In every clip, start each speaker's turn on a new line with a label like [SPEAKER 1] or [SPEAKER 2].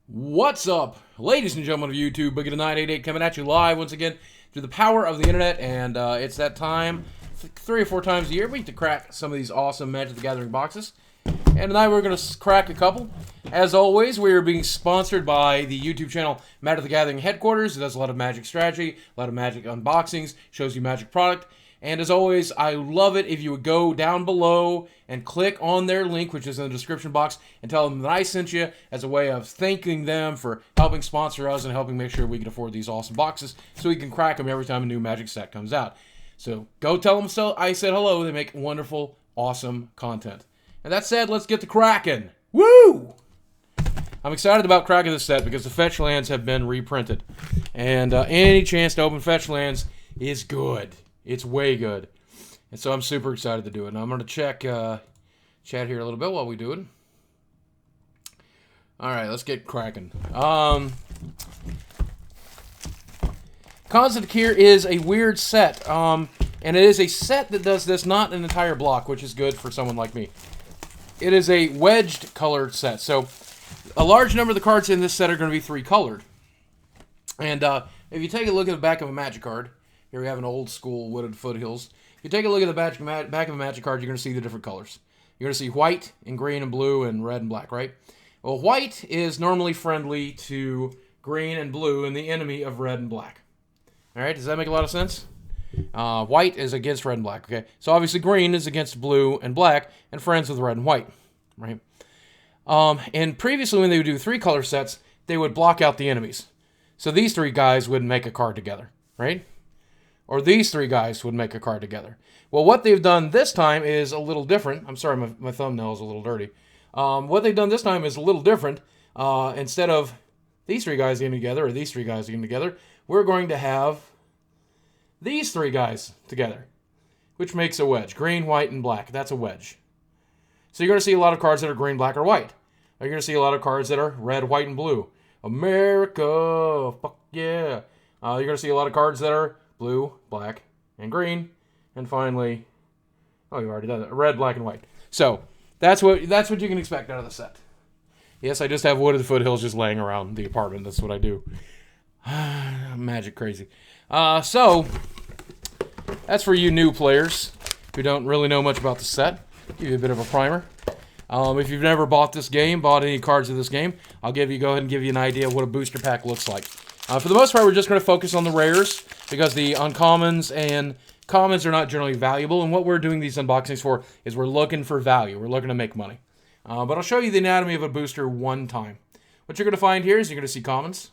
[SPEAKER 1] What's up, ladies and gentlemen of YouTube? Boogie the 988 coming at you live once again through the power of the internet, and it's that time, 3 or 4 times a year, we get to crack some of these awesome Magic the Gathering boxes. And tonight we're going to crack a couple. As always, we are being sponsored by the YouTube channel Magic the Gathering Headquarters. It does a lot of Magic strategy, a lot of Magic unboxings, shows you Magic product. And as always, I love it if you would go down below and click on their link, which is in the description box, and tell them that I sent you as a way of thanking them for helping sponsor us and helping make sure we can afford these awesome boxes so we can crack them every time a new Magic set comes out. So go tell them so I said hello. They make wonderful, awesome content. And that said, let's get to cracking. Woo! I'm excited about cracking this set because the fetch lands have been reprinted. And any chance to open fetch lands is good. It's way good. And so I'm super excited to do it. Now I'm going to check chat here a little bit while we do it. Alright, let's get cracking. Khans of Takir is a weird set. And it is a set that does this, not an entire block, which is good for someone like me. It is a wedged colored set. So a large number of the cards in this set are going to be 3 colored. And if you take a look at the back of a Magic card, here we have an old school Wooded Foothills. If you take a look at the back of a Magic card, you're going to see the different colors. You're going to see white and green and blue and red and black, right? Well, white is normally friendly to green and blue and the enemy of red and black. All right, does that make a lot of sense? White is against red and black, okay? So obviously green is against blue and black and friends with red and white, right? And previously when they would do 3 color sets, they would block out the enemies. So these 3 guys would make a card together, right? Or these 3 guys would make a card together. Well, what they've done this time is a little different. I'm sorry, my thumbnail is a little dirty. What they've done this time is a little different. Instead of these 3 guys getting together, or these 3 guys getting together, we're going to have these 3 guys together, which makes a wedge. Green, white, and black. That's a wedge. So you're going to see a lot of cards that are green, black, or white. You're going to see a lot of cards that are red, white, and blue. America! Fuck yeah! You're going to see a lot of cards that are blue, black, and green. And finally, oh, you've already done it. Red, black, and white. So that's what you can expect out of the set. Yes, I just have Wooded Foothills just laying around the apartment. That's what I do. I'm Magic crazy. So that's for you new players who don't really know much about the set. Give you a bit of a primer. If you've never bought this game, bought any cards of this game, I'll go ahead and give you an idea of what a booster pack looks like. For the most part, we're just going to focus on the rares because the uncommons and commons are not generally valuable. And what we're doing these unboxings for is we're looking for value. We're looking to make money. But I'll show you the anatomy of a booster one time. What you're going to find here is you're going to see commons.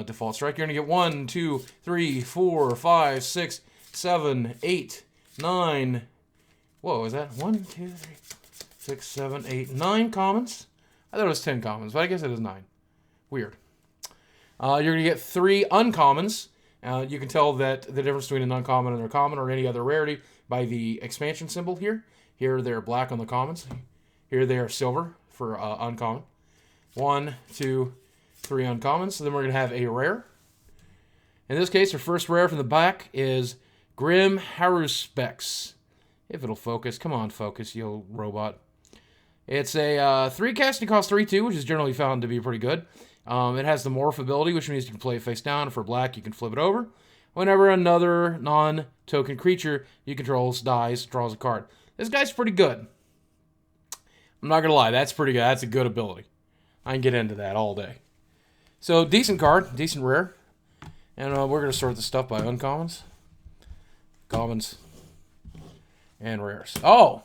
[SPEAKER 1] Default strike. You're going to get 1, 2, 3, 4, 5, 6, 7, 8, 9. Whoa, is that 1, 2, 3, 6, 7, 8, 9 commons? I thought it was 10 commons, but I guess it is 9. Weird. You're going to get 3 uncommons. You can tell that the difference between an uncommon and a common or any other rarity by the expansion symbol here. Here they're black on the commons. Here they are silver for uncommon. 1, 2, 3 uncommons. So then we're going to have a rare. In this case, our first rare from the back is Grim Haruspex. If it'll focus. Come on, focus, you old robot. It's a 3 casting cost 3/2, which is generally found to be pretty good. It has the Morph ability, which means you can play it face down. For black, you can flip it over. Whenever another non-token creature you control dies, draws a card. This guy's pretty good. I'm not going to lie, that's pretty good. That's a good ability. I can get into that all day. So, decent card, decent rare. And we're going to sort this stuff by uncommons, commons, and rares. Oh!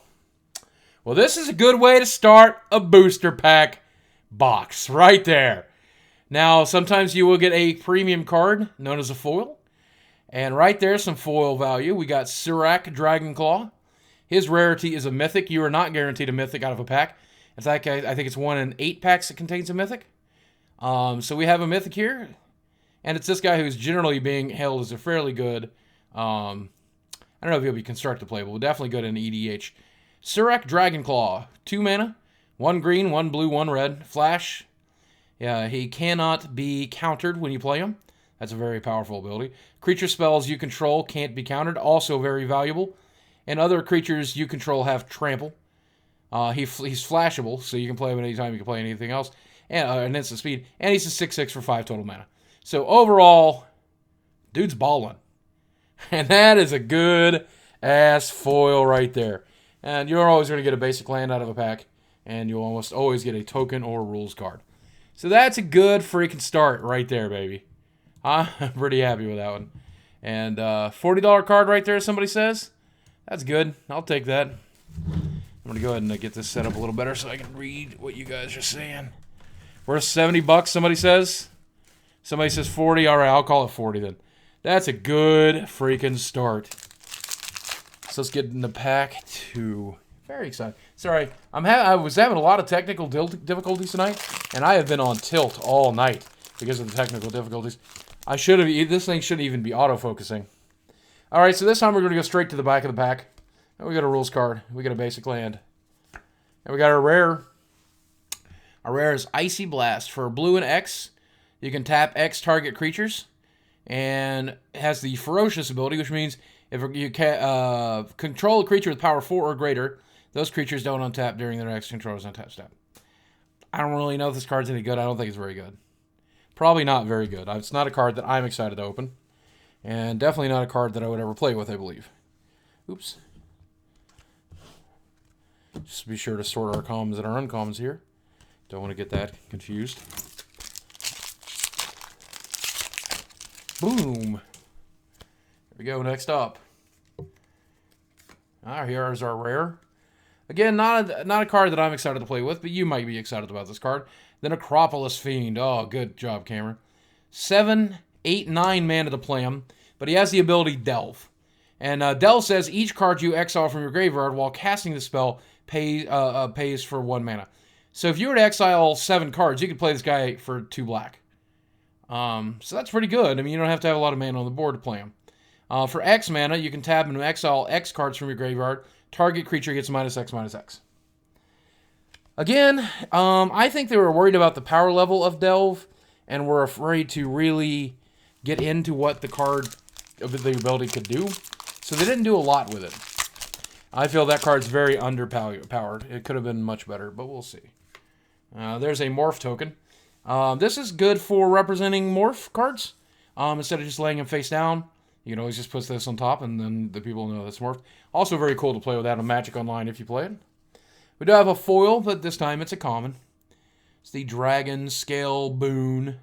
[SPEAKER 1] Well, this is a good way to start a booster pack box. Right there. Now, sometimes you will get a premium card known as a foil. And right there, some foil value. We got Surak Dragonclaw. His rarity is a mythic. You are not guaranteed a mythic out of a pack. In fact, I think it's 1 in 8 packs that contains a mythic. So we have a mythic here. And it's this guy who's generally being hailed as a fairly good... I don't know if he'll be constructed playable, but definitely good in EDH. Surak Dragonclaw. 2 mana. 1 green, 1 blue, 1 red. Flash. Yeah, he cannot be countered when you play him. That's a very powerful ability. Creature spells you control can't be countered. Also very valuable. And other creatures you control have trample. He's flashable, so you can play him anytime you can play anything else. and an instant speed, and he's a 6/6 for 5 total mana. So overall, dude's balling. And that is a good ass foil right there. And you're always going to get a basic land out of a pack, and you'll almost always get a token or rules card. So that's a good freaking start right there, baby. I'm pretty happy with that one. And $40 card right there, somebody says. That's good. I'll take that. I'm going to go ahead and get this set up a little better so I can read what you guys are saying. Worth $70, somebody says. Somebody says 40. All right, I'll call it 40 then. That's a good freaking start. So let's get in the pack 2. Very excited. Sorry, I was having a lot of technical difficulties tonight, and I have been on tilt all night because of the technical difficulties. This thing shouldn't even be auto-focusing. All right, so this time we're going to go straight to the back of the pack. And we got a rules card. We got a basic land. And we got our rare. Our rare is Icy Blast. For blue and X, you can tap X target creatures. And it has the Ferocious ability, which means if you control a creature with power 4 or greater, those creatures don't untap during their next controller's untap step. I don't really know if this card's any good. I don't think it's very good. Probably not very good. It's not a card that I'm excited to open. And definitely not a card that I would ever play with, I believe. Oops. Just be sure to sort our commons and our uncommons here. Don't want to get that confused. Boom. Here we go, next up. Here's our rare. Again, not a card that I'm excited to play with, but you might be excited about this card. Then Acropolis Fiend. Oh, good job, Cameron. 7, 8, 9 mana to play him, but he has the ability Delve. And Delve says each card you exile from your graveyard while casting the spell pays for 1 mana. So if you were to exile 7 cards, you could play this guy for 2 black. So that's pretty good. I mean, you don't have to have a lot of mana on the board to play him. For X mana, you can tap and exile X cards from your graveyard. Target creature gets -X/-X. Again, I think they were worried about the power level of Delve and were afraid to really get into what the card of the ability could do. So they didn't do a lot with it. I feel that card's very underpowered. It could have been much better, but we'll see. There's a Morph Token. This is good for representing Morph cards. Instead of just laying them face down, you can always just put this on top, and then the people know that's Morphed. Also very cool to play with that on Magic Online if you play it. We do have a foil, but this time it's a common. It's the Dragon Scale Boon.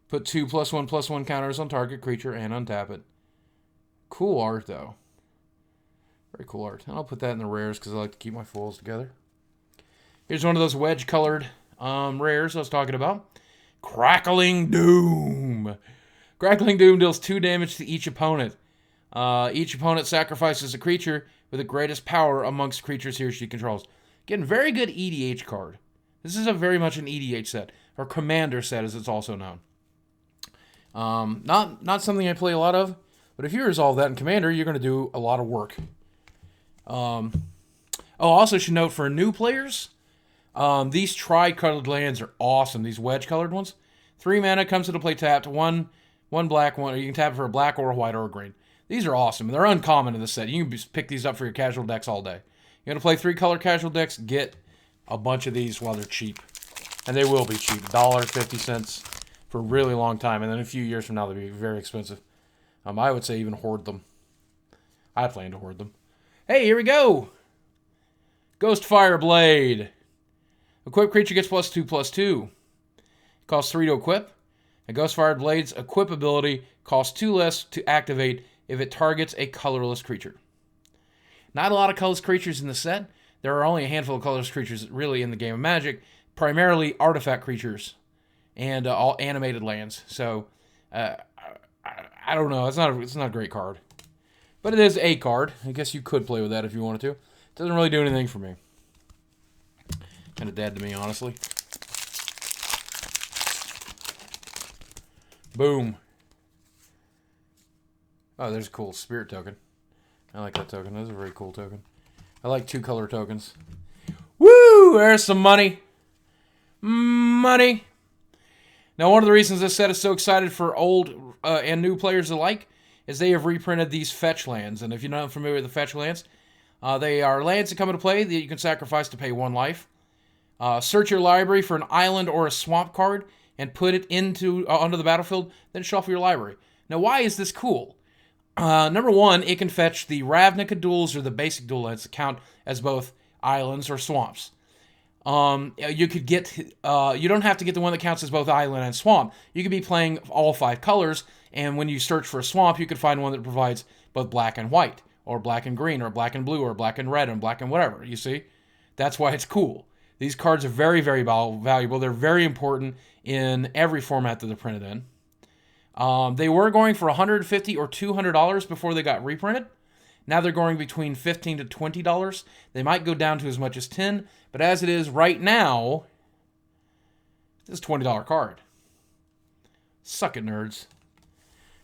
[SPEAKER 1] Put 2 +1/+1 counters on target creature and untap it. Cool art, though. Very cool art. And I'll put that in the rares because I like to keep my foils together. Here's one of those wedge-colored rares I was talking about. Crackling Doom. Crackling Doom deals 2 damage to each opponent. Each opponent sacrifices a creature with the greatest power amongst creatures he or she controls. Again, very good EDH card. This is very much an EDH set, or Commander set as it's also known. Not something I play a lot of, but if you resolve that in Commander, you're going to do a lot of work. Also should note for new players, these tri-colored lands are awesome. These wedge-colored ones. 3 mana, comes into play tapped. One black, one. You can tap it for a black or a white or a green. These are awesome. They're uncommon in this set. You can just pick these up for your casual decks all day. You're going to play 3-color casual decks, get a bunch of these while they're cheap. And they will be cheap. $1.50 for a really long time. And then a few years from now, they'll be very expensive. I would say even hoard them. I plan to hoard them. Hey, here we go. Ghostfire Blade. Equipped creature gets +2/+2. Costs 3 to equip. A Ghostfire Blade's equip ability costs 2 less to activate if it targets a colorless creature. Not a lot of colorless creatures in the set. There are only a handful of colorless creatures really in the game of Magic, primarily artifact creatures and all animated lands. So, I don't know. It's not a great card. But it is a card. I guess you could play with that if you wanted to. It doesn't really do anything for me. Kind of dead to me, honestly. Boom. Oh, there's a cool spirit token. I like that token. That's a very cool token. I like 2-color tokens. Woo! There's some money. Money. Now, one of the reasons this set is so excited for old and new players alike is they have reprinted these fetch lands. And if you're not familiar with the fetch lands, they are lands that come into play that you can sacrifice to pay 1 life. Search your library for an island or a swamp card and put it onto the battlefield, then shuffle your library. Now, why is this cool? Number one, it can fetch the Ravnica duels or the basic dual lands that count as both islands or swamps. You could get, you don't have to get the one that counts as both island and swamp. You could be playing all 5 colors, and when you search for a swamp, you could find one that provides both black and white, or black and green, or black and blue, or black and red, and black and whatever, you see? That's why it's cool. These cards are very, very valuable. They're very important in every format that they're printed in. They were going for $150 or $200 before they got reprinted. Now they're going between $15 to $20. They might go down to as much as $10, but as it is right now, this is a $20 card. Suck it, nerds.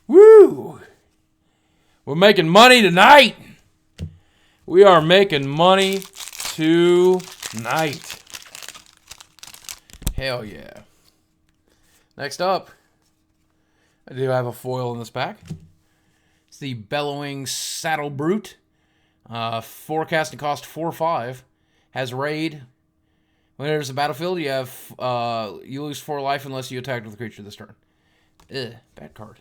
[SPEAKER 1] Woo! We're making money tonight. We are making money tonight. Hell yeah. Next up, I do have a foil in this pack. It's the Bellowing Saddle Brute. Forecasting cost 4/5. Has raid. When there's a battlefield, you lose 4 life unless you attack with a creature this turn. Bad card.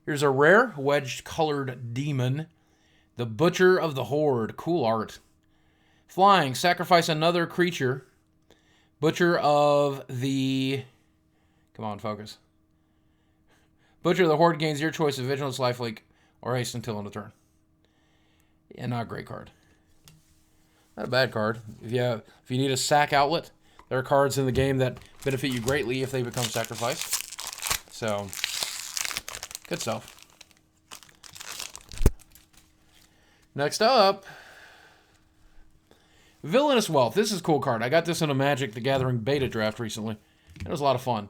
[SPEAKER 1] Here's a rare wedged colored demon. The Butcher of the Horde. Cool art. Flying. Sacrifice another creature. Butcher of the... Come on, focus. Butcher of the Horde gains your choice of Vigilance, Lifelink, or Haste until end of turn. Yeah, not a great card. Not a bad card. If you need a sack outlet, there are cards in the game that benefit you greatly if they become sacrificed. So, good stuff. Next up, Villainous Wealth. This is a cool card. I got this in a Magic the Gathering beta draft recently. It was a lot of fun.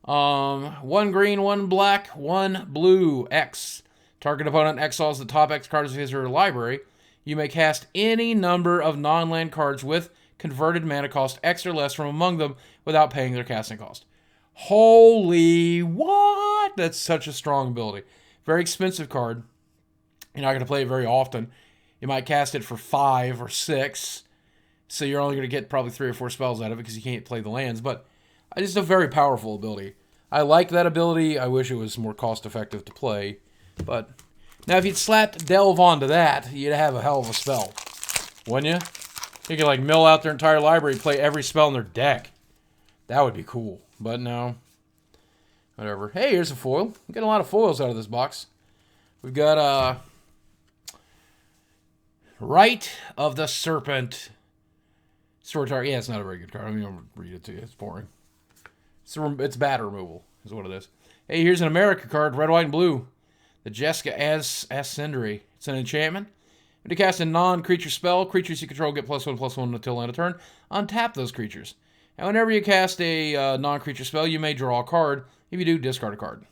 [SPEAKER 1] 1 green, 1 black, 1 blue, X. Target opponent exiles the top X cards of his or her library. You may cast any number of non-land cards with converted mana cost X or less from among them without paying their casting cost. Holy what? That's such a strong ability. Very expensive card. You're not going to play it very often. You might cast it for 5 or 6. So you're only going to get probably 3 or 4 spells out of it because you can't play the lands. But it's just a very powerful ability. I like that ability. I wish it was more cost-effective to play. But now if you'd slapped Delve onto that, you'd have a hell of a spell. Wouldn't you? You could like mill out their entire library, play every spell in their deck. That would be cool. But no. Whatever. Hey, here's a foil. I'm getting a lot of foils out of this box. We've got Rite of the Serpent. Sword Tarkir. Yeah, it's not a very good card. I'm going to read it to you. It's boring. It's bad removal, is what it is. Hey, here's an America card, red, white, and blue. The Jessica Ascendery. It's an enchantment. When you cast a non-creature spell, creatures you control get +1/+1 until end of turn. Untap those creatures. And whenever you cast a non-creature spell, you may draw a card. If you do, discard a card.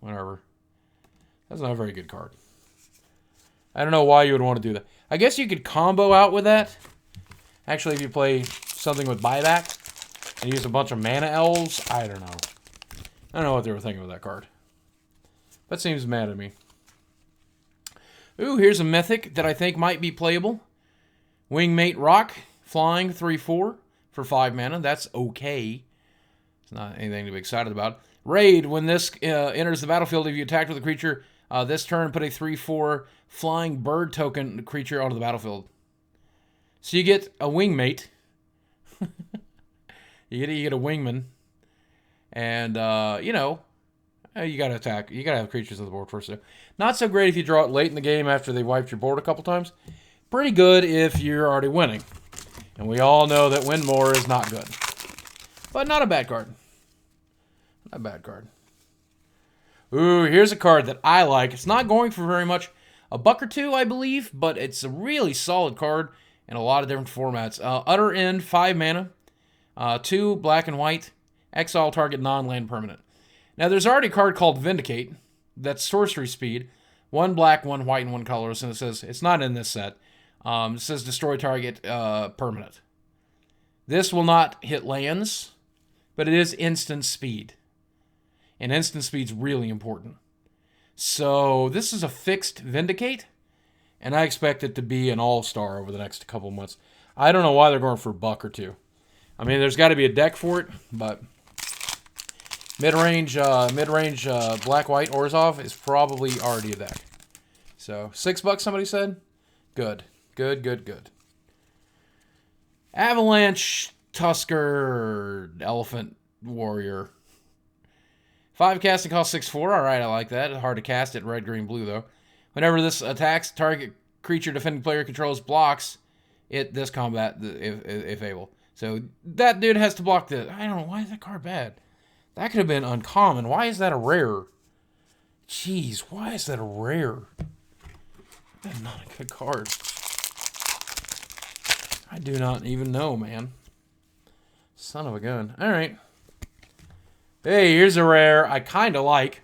[SPEAKER 1] Whatever. That's not a very good card. I don't know why you would want to do that. I guess you could combo out with that. Actually, if you play something with buyback and use a bunch of mana elves, I don't know. I don't know what they were thinking with that card. That seems mad at me. Ooh, here's a mythic that I think might be playable. Wingmate Rock, flying 3/4 for 5 mana. That's okay. It's not anything to be excited about. Raid, when this enters the battlefield, if you attack with a creature this turn, put a 3/4 flying bird token creature onto the battlefield. So you get a wingmate. you get a wingman. And, you got to attack. You got to have creatures on the board first. Not so great if you draw it late in the game after they wiped your board a couple times. Pretty good if you're already winning. And we all know that win more is not good. But not a bad card. Not a bad card. Ooh, here's a card that I like. It's not going for very much. A buck or two, I believe, but it's a really solid card in a lot of different formats. Utter End, 5 mana. 2 black and white. Exile target non-land permanent. Now, there's already a card called Vindicate. That's sorcery speed. 1 black, 1 white, and 1 colorless. And it says, it's not in this set. It says destroy target permanent. This will not hit lands, but it is instant speed. And instant speed's really important. So this is a fixed Vindicate, and I expect it to be an all-star over the next couple of months. I don't know why they're going for a buck or two. I mean, there's got to be a deck for it, but mid-range black-white Orzhov is probably already a deck. So $6, somebody said? Good. Good. Avalanche Tusker Elephant Warrior. 5 casting cost 6/4. Alright, I like that. It's hard to cast it red, green, blue, though. Whenever this attacks, target creature defending player controls blocks it this combat if able. So that dude has to block this. I don't know. Why is that card bad? That could have been uncommon. Why is that a rare? Jeez, why is that a rare? That's not a good card. I do not even know, man. Son of a gun. Alright. Hey, here's a rare I kind of like.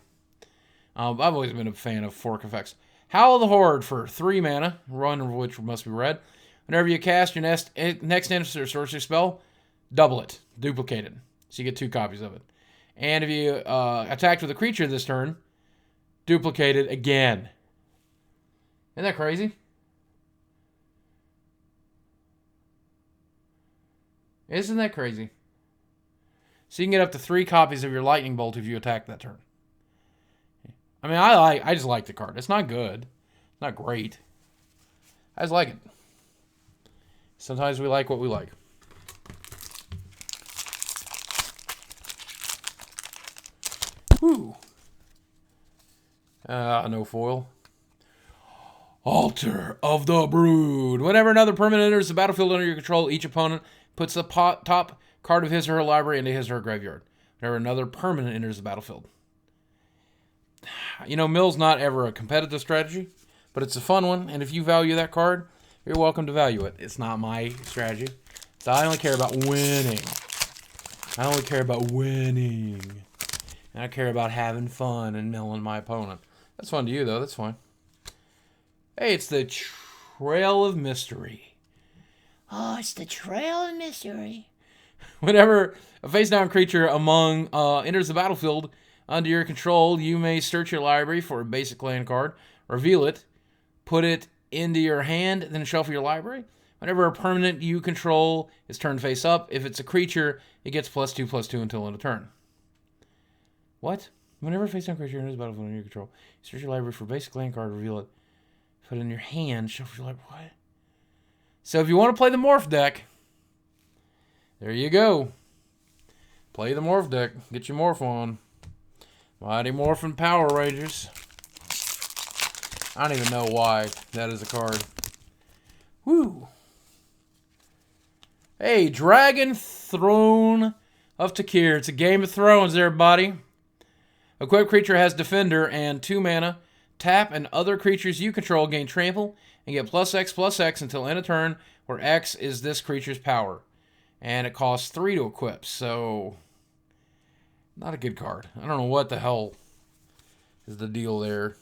[SPEAKER 1] I've always been a fan of fork effects. Howl of the Horde for 3 mana, one of which must be red. Whenever you cast your next instant or sorcery spell, double it, duplicate it. So you get 2 copies of it. And if you attacked with a creature this turn, duplicate it again. Isn't that crazy? Isn't that crazy? So you can get up to 3 copies of your Lightning Bolt if you attack that turn. I mean, I just like the card. It's not good. It's not great. I just like it. Sometimes we like what we like. Whew. No foil. Altar of the Brood. Whenever another permanent enters the battlefield under your control, each opponent puts the top card of his or her library into his or her graveyard. Whenever another permanent enters the battlefield. You know, Mill's not ever a competitive strategy, but it's a fun one, and if you value that card, you're welcome to value it. It's not my strategy. So I only care about winning. And I care about having fun and milling my opponent. That's fun to you, though. That's fine. Hey, it's the Trail of Mystery.
[SPEAKER 2] Oh, it's the Trail of Mystery.
[SPEAKER 1] Whenever a face-down creature enters the battlefield under your control, you may search your library for a basic land card, reveal it, put it into your hand, then shuffle your library. Whenever a permanent you control is turned face up, if it's a creature, it gets +2/+2 until end of turn. What? Whenever a face-down creature enters the battlefield under your control, you search your library for a basic land card, reveal it, put it in your hand, shuffle your library. What? So if you want to play the Morph deck, there you go. Play the Morph deck. Get your Morph on. Mighty Morphin' Power Rangers. I don't even know why that is a card. Woo. Hey, Dragon Throne of Takir. It's a Game of Thrones, everybody. Equipped creature has Defender and 2 mana. Tap and other creatures you control gain trample and get +X/+X until end of turn, where X is this creature's power. And it costs 3 to equip, so not a good card. I don't know what the hell is the deal there.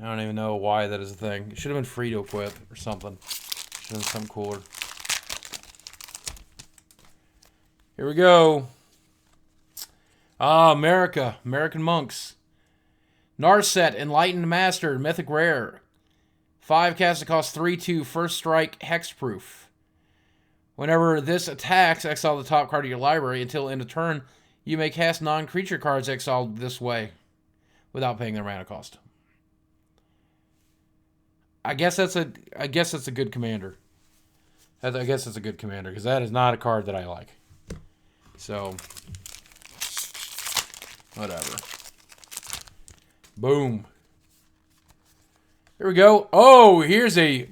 [SPEAKER 1] I don't even know why that is a thing. It should have been free to equip or something. Should have been something cooler. Here we go. American Monks. Narset, Enlightened Master, Mythic Rare. 5 cast that costs 3/2, first strike, hexproof. Whenever this attacks, exile the top card of your library until end of turn. You may cast non-creature cards exiled this way without paying their mana cost. I guess that's a good commander. I guess it's a good commander because that is not a card that I like. So, whatever. Boom. Here we go. Oh, here's a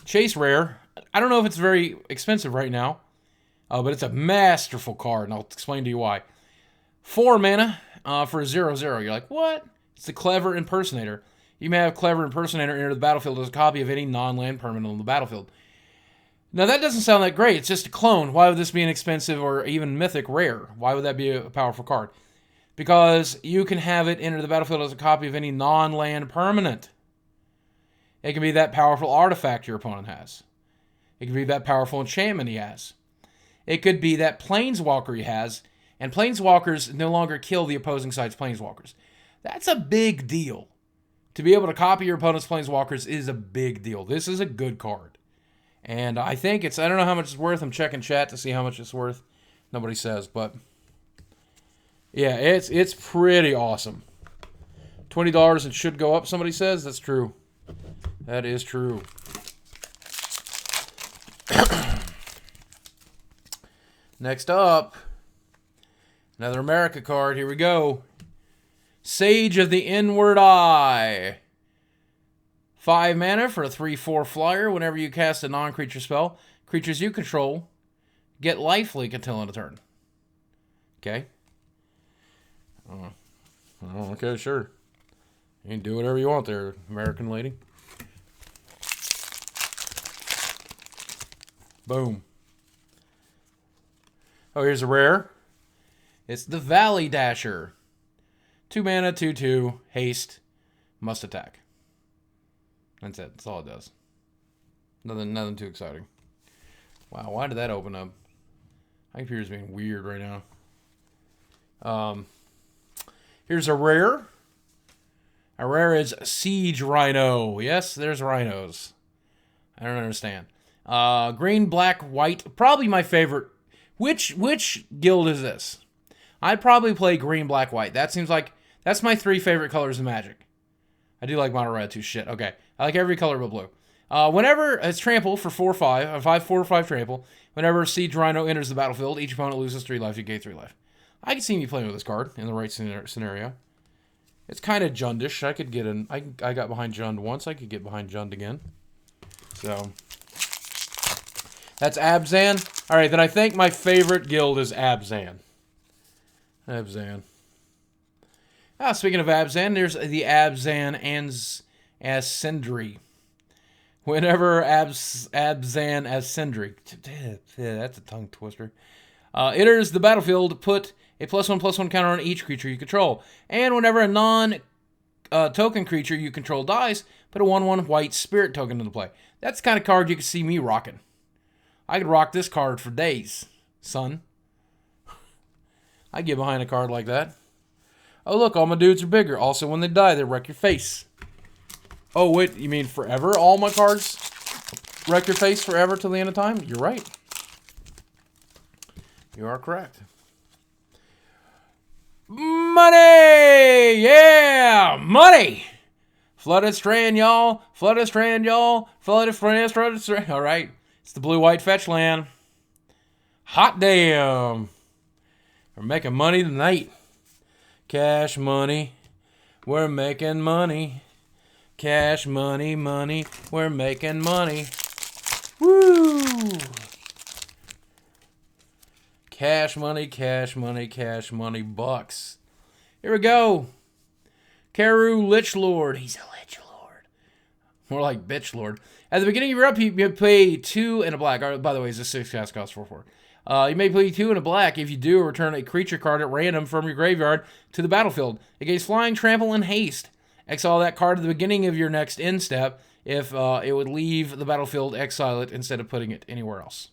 [SPEAKER 1] Chase Rare. I don't know if it's very expensive right now, but it's a masterful card, and I'll explain to you why. 4 mana for a 0/0. You're like, what? It's the Clever Impersonator. You may have Clever Impersonator enter the battlefield as a copy of any non-land permanent on the battlefield. Now, that doesn't sound that great. It's just a clone. Why would this be an expensive or even mythic rare? Why would that be a powerful card? Because you can have it enter the battlefield as a copy of any non-land permanent. It can be that powerful artifact your opponent has. It could be that powerful enchantment he has. It could be that planeswalker he has, and planeswalkers no longer kill the opposing side's planeswalkers. That's a big deal. To be able to copy your opponent's planeswalkers is a big deal. This is a good card. And I think it's, I don't know how much it's worth. I'm checking chat to see how much it's worth. Nobody says, but yeah, it's pretty awesome. $20 and should go up, somebody says. That's true. That is true. Next up, another America card. Here we go. Sage of the Inward Eye. 5 mana for a 3/4 flyer. Whenever you cast a non-creature spell, creatures you control get lifelink until end of turn. Okay. Oh, okay, sure. You can do whatever you want there, American lady. Boom. Oh, here's a rare. It's the Valley Dasher. 2 mana, 2/2, haste, must attack. That's it. That's all it does. Nothing too exciting. Wow, why did that open up? My computer's being weird right now. Here's a rare. A rare is Siege Rhino. Yes, there's rhinos. I don't understand. Green, black, white. Probably my favorite. Which guild is this? I'd probably play green, black, white. That seems like that's my 3 favorite colors in Magic. I do like mono red too. Shit. Okay. I like every color but blue. Whenever it's trample for 4/5, a 5/4/5 trample. Whenever Siege Rhino enters the battlefield, each opponent loses 3 life. You gain 3 life. I can see me playing with this card in the right scenario. It's kind of Jundish. I could get in. I got behind Jund once. I could get behind Jund again. So that's Abzan. All right, then I think my favorite guild is Abzan. Abzan. Speaking of Abzan, there's the Abzan Ascendry. Whenever Abzan Ascendry, that's a tongue twister, enters the battlefield, put a +1/+1 counter on each creature you control. And whenever a non-token creature you control dies, put a 1/1 white spirit token into play. That's the kind of card you can see me rocking. I could rock this card for days, son. I get behind a card like that. Oh, look, all my dudes are bigger. Also, when they die, they wreck your face. Oh, wait, you mean forever? All my cards wreck your face forever till the end of time? You're right. You are correct. Money! Yeah! Money! Flooded Strand, y'all. Flooded Strand, y'all. Flooded Strand. All right. It's the blue-white fetch land. Hot damn. We're making money tonight. Cash money. We're making money. Cash money, money. We're making money. Woo! Cash money, cash money, cash money, bucks. Here we go. Karu Lich Lord. He's a Lich Lord. More like Bitch Lord. At the beginning of your upkeep, you pay 2 and a black. By the way, it's a 6 cast cost 4/4. You may play 2 and a black. If you do, return a creature card at random from your graveyard to the battlefield. It gains flying, trample, and haste. Exile that card at the beginning of your next end step. If it would leave the battlefield, exile it instead of putting it anywhere else.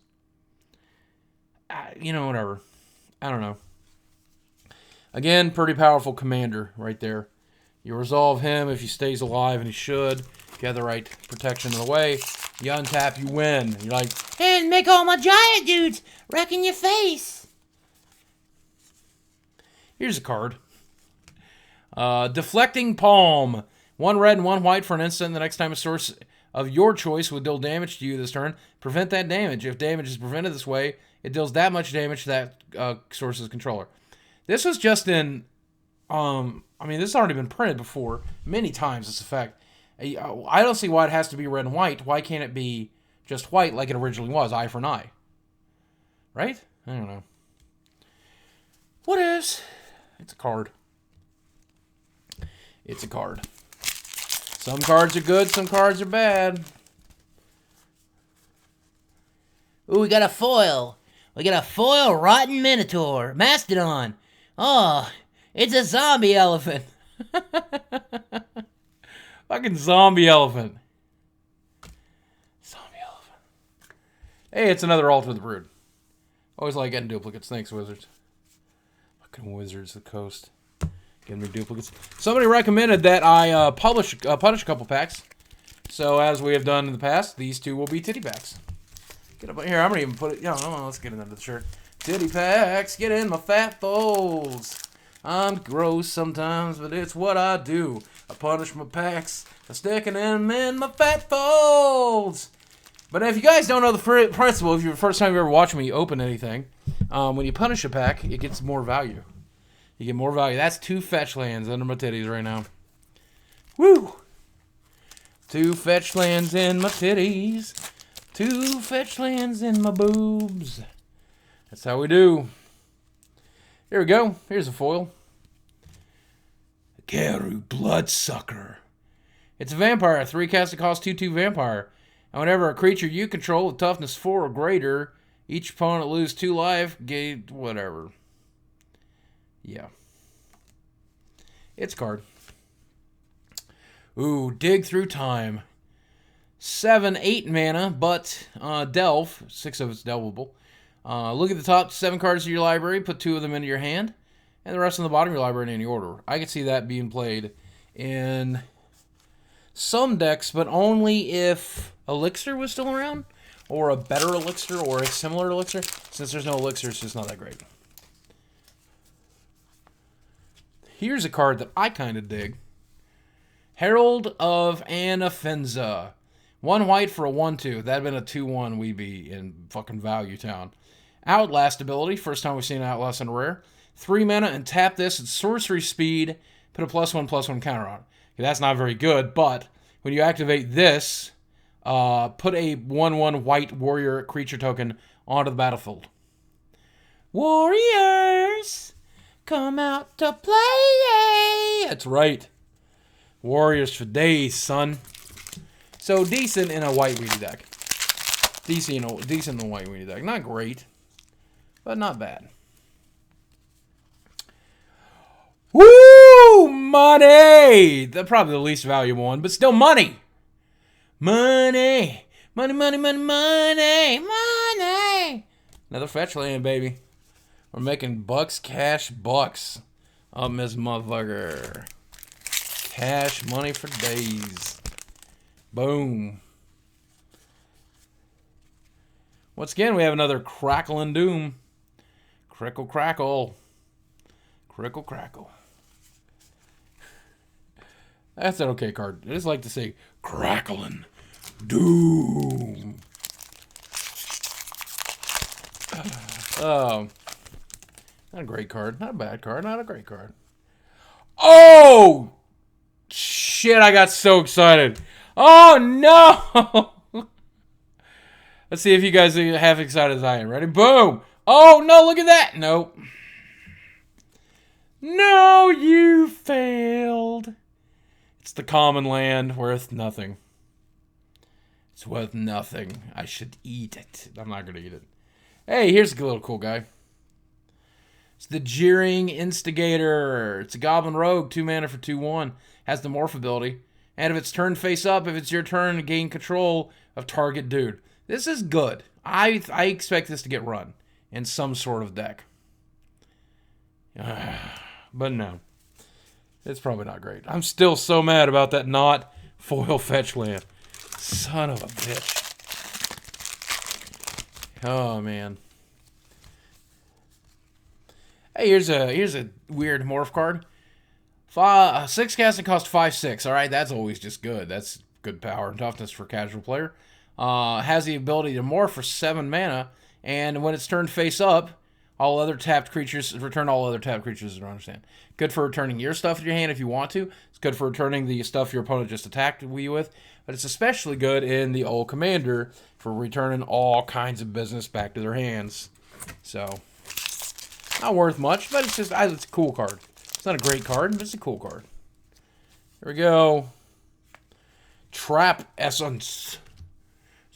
[SPEAKER 1] You know, whatever. I don't know. Again, pretty powerful commander right there. You resolve him if he stays alive, and he should. If you have the right protection in the way, you untap, you win. You're like,
[SPEAKER 2] And make all my giant dudes wrecking your face.
[SPEAKER 1] here's a card. Deflecting Palm. 1 red and 1 white for an instant. The next time a source of your choice would deal damage to you this turn, prevent that damage. If damage is prevented this way, it deals that much damage to that source's controller. This was just in... I mean, this has already been printed before many times, this effect. I don't see why it has to be red and white. Why can't it be just white like it originally was, eye for an eye? Right? I don't know. What is? It's a card. It's a card. Some cards are good, some cards are bad.
[SPEAKER 2] Ooh, we got a foil. We got a foil Rotten Minotaur. Mastodon. Oh, it's a zombie elephant.
[SPEAKER 1] Fucking zombie elephant. Zombie elephant. Hey, it's another Altar of the Brood. Always like getting duplicate snakes, wizards. Fucking wizards, the coast. Getting me duplicates. Somebody recommended that I punish a couple packs. So as we have done in the past, these two will be titty packs. Get up here. I'm gonna even put it. Let's get it under the shirt. Titty packs. Get in my fat folds. I'm gross sometimes, but it's what I do. I punish my packs by sticking them in my fat folds. But if you guys don't know the principle, if you're the first time you ever watch me open anything, when you punish a pack, it gets more value. You get more value. That's 2 fetch lands under my titties right now. Woo! 2 fetch lands in my titties. 2 fetch lands in my boobs. That's how we do. Here we go. Here's a foil. Keru Bloodsucker. It's a vampire. 3 cast that costs 2/2 vampire. And whenever a creature you control with toughness 4 or greater, each opponent loses 2 life, gain whatever. Yeah. It's a card. Ooh, Dig Through Time. 7/8 mana, but delve. 6 of it's delvable. Look at the top 7 cards of your library, put 2 of them into your hand, and the rest on the bottom of your library in any order. I could see that being played in some decks, but only if Elixir was still around, or a better Elixir, or a similar Elixir. Since there's no Elixir, it's just not that great. Here's a card that I kind of dig. Herald of Anafenza. 1 white for a 1/2. That'd been a 2/1 we'd be in fucking Value Town. Outlast ability. First time we've seen Outlast in a rare. 3 mana and tap this at sorcery speed. Put a +1/+1 counter on it. Okay, that's not very good, but when you activate this, put a 1/1 white warrior creature token onto the battlefield. Warriors, come out to play! That's right. Warriors for days, son. So decent in a white weedy deck. Decent in a white weedy deck. Not great, but not bad. Woo! Money! That's probably the least valuable one, but still money! Money! Money, money, money, money! Money! Another fetch land, baby. We're making bucks, cash, bucks. Up this motherfucker. Cash money for days. Boom. Once again, we have another Crackle and Doom. Crickle, crackle. Crickle, crackle. That's an okay card. I just like to say Crackling Doom. Oh. Not a great card. Not a bad card. Not a great card. Oh! Shit, I got so excited. Oh, no! Let's see if you guys are half excited as I am. Ready? Boom! Oh, no, look at that! Nope. No, you failed. It's the common land worth nothing. It's worth nothing. I should eat it. I'm not going to eat it. Hey, here's a little cool guy. It's the Jeering Instigator. It's a Goblin Rogue, 2 mana for 2/1. Has the Morph ability. And if it's turned face up, if it's your turn, gain control of target dude. This is good. I expect this to get run in some sort of deck. But no. It's probably not great. I'm still so mad about that not foil fetch land. Son of a bitch. Oh, man. Hey, here's a weird morph card. 6 cast and cost 5/6. All right, that's always just good. That's good power and toughness for a casual player. Has the ability to morph for 7 mana, and when it's turned face up, all other tapped creatures return all other tapped creatures. I don't understand. Good for returning your stuff to your hand if you want to. It's good for returning the stuff your opponent just attacked you with, but it's especially good in the old commander for returning all kinds of business back to their hands. So, not worth much, but it's a cool card. It's not a great card, but it's a cool card. Here we go. Trap Essence.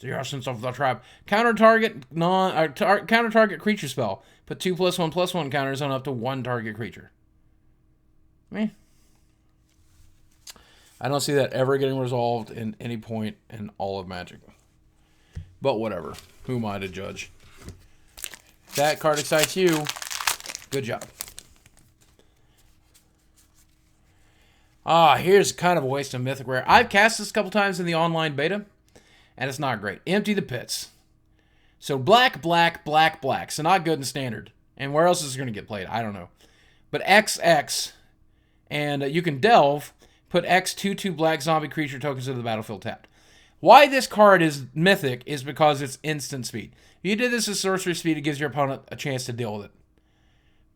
[SPEAKER 1] The essence of the trap. Counter target creature spell. Put 2 +1/+1 counters on up to 1 target creature. I don't see that ever getting resolved in any point in all of Magic. But whatever. Who am I to judge? If that card excites you, good job. Here's kind of a waste of mythic rare. I've cast this a couple times in the online beta, and it's not great. Empty the Pits. So black, black, black, black. So not good in standard. And where else is it going to get played? I don't know. But XX, and you can delve, put X 2/2 black zombie creature tokens into the battlefield tapped. Why this card is mythic is because it's instant speed. If you did this as sorcery speed, it gives your opponent a chance to deal with it.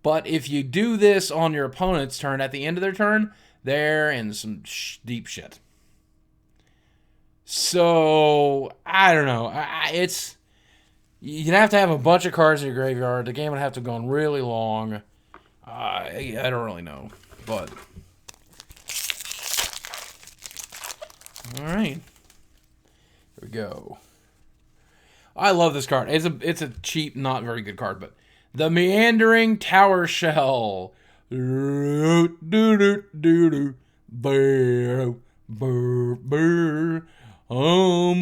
[SPEAKER 1] But if you do this on your opponent's turn at the end of their turn, they're in some deep shit. So, I don't know. You'd have to have a bunch of cards in your graveyard. The game would have to go on really long. I don't really know. But, alright. Here we go. I love this card. It's a cheap, not very good card, but the Meandering Tower Shell. I'm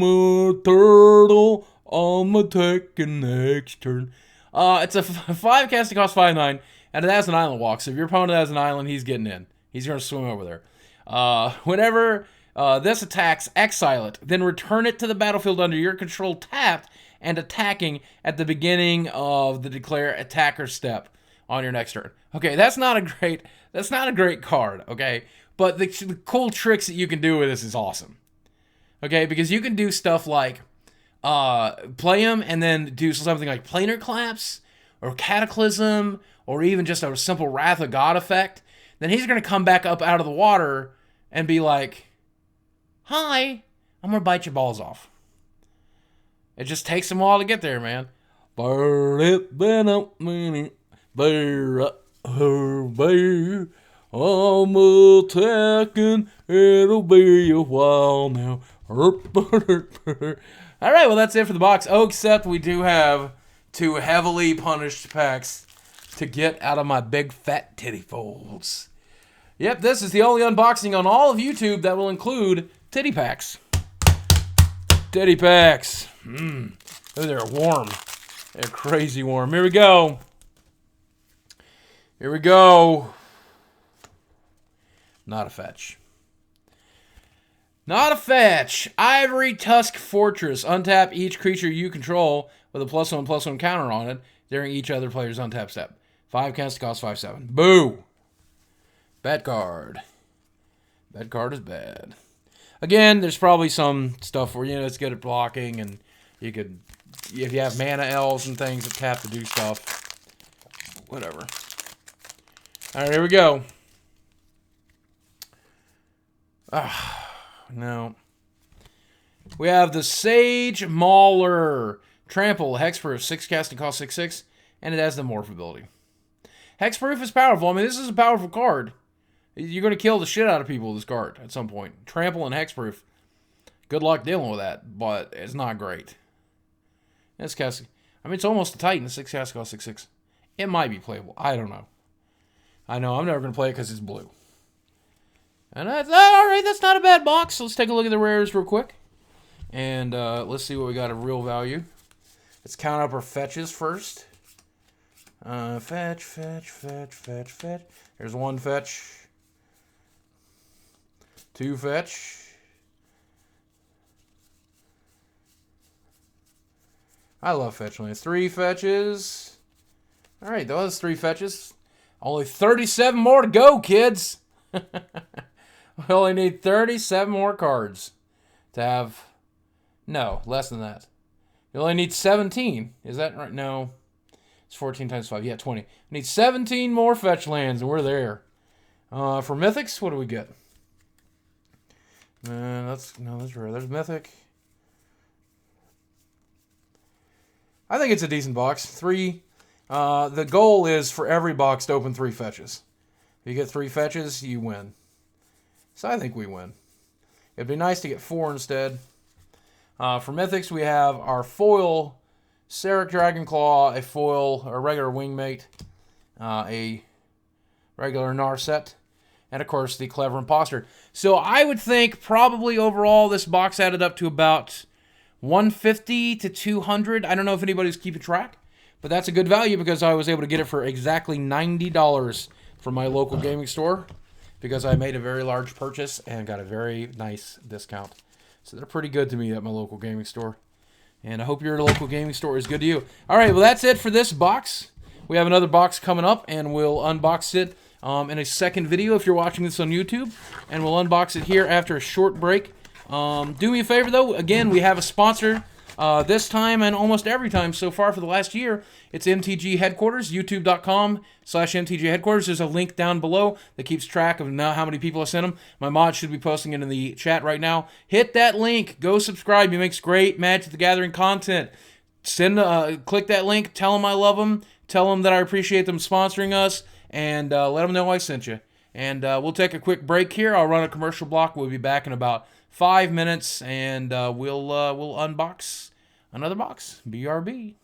[SPEAKER 1] a turtle. I'm attacking next turn. It's a 5 casting cost 5/9, and it has an island walk. So if your opponent has an island, he's getting in. He's going to swim over there. Whenever this attacks, exile it. Then return it to the battlefield under your control tapped and attacking at the beginning of the declare attacker step on your next turn. Okay, that's not a great card, okay? But the cool tricks that you can do with this is awesome. Okay, because you can do stuff like play him and then do something like Planar Collapse or Cataclysm or even just a simple Wrath of God effect. Then he's going to come back up out of the water and be like, hi, I'm going to bite your balls off. It just takes him a while to get there, man. I'm attacking, it'll be a while now. Alright, well that's it for the box. Oh, except we do have 2 heavily punished packs to get out of my big fat titty folds. Yep, this is the only unboxing on all of YouTube that will include titty packs. Titty packs. Oh, they're warm. They're crazy warm. Here we go. Here we go. Not a fetch. Not a fetch. Ivory Tusk Fortress. Untap each creature you control with a +1/+1 counter on it during each other player's untap step. 5 cast cost 5/7. Boo. Bad card. Bad card is bad. Again, there's probably some stuff where, it's good at blocking, and you could, if you have mana elves and things that tap to do stuff. Whatever. Alright, here we go. No. We have the Sage Mauler. Trample, hexproof, 6 casting cost 6/6, and it has the morph ability. Hexproof is powerful. I mean, this is a powerful card. You're going to kill the shit out of people with this card at some point. Trample and hexproof. Good luck dealing with that, but it's not great. It's casting. I mean, it's almost a Titan. 6 casting cost 6/6. It might be playable. I don't know. I know I'm never going to play it because it's blue. And that's alright, that's not a bad box. So let's take a look at the rares real quick. And let's see what we got of real value. Let's count up our fetches first. Fetch. There's 1 fetch. 2 fetch. I love fetch lands. 3 fetches. Alright, those 3 fetches. Only 37 more to go, kids. We only need 37 more cards to have... No, less than that. You only need 17. Is that right? No. It's 14 times 5. Yeah, 20. We need 17 more fetch lands, and we're there. For Mythics, what do we get? That's rare. There's Mythic. I think it's a decent box. 3. The goal is for every box to open 3 fetches. If you get 3 fetches, you win. So I think we win. It'd be nice to get 4 instead. For Mythics, we have our foil Seraph Dragonclaw, a foil, a regular Wingmate, a regular Narset, and of course the Clever Imposter. So I would think probably overall this box added up to about 150 to 200. I don't know if anybody's keeping track, but that's a good value because I was able to get it for exactly $90 from my local gaming store. because I made a very large purchase and got a very nice discount. So they're pretty good to me at my local gaming store. And I hope your local gaming store is good to you. All right, well, that's it for this box. We have another box coming up, and we'll unbox it in a second video if you're watching this on YouTube. And we'll unbox it here after a short break. Do me a favor, though. Again, we have a sponsor this time and almost every time so far for the last year. It's MTG Headquarters, youtube.com/MTG Headquarters. There's a link down below that keeps track of now how many people I sent them. My mod should be posting it in the chat right now. Hit that link. Go subscribe. He makes great Magic the Gathering content. Click that link. Tell them I love them. Tell them that I appreciate them sponsoring us. And let them know I sent you. And we'll take a quick break here. I'll run a commercial block. We'll be back in about 5 minutes. And we'll unbox another box. BRB.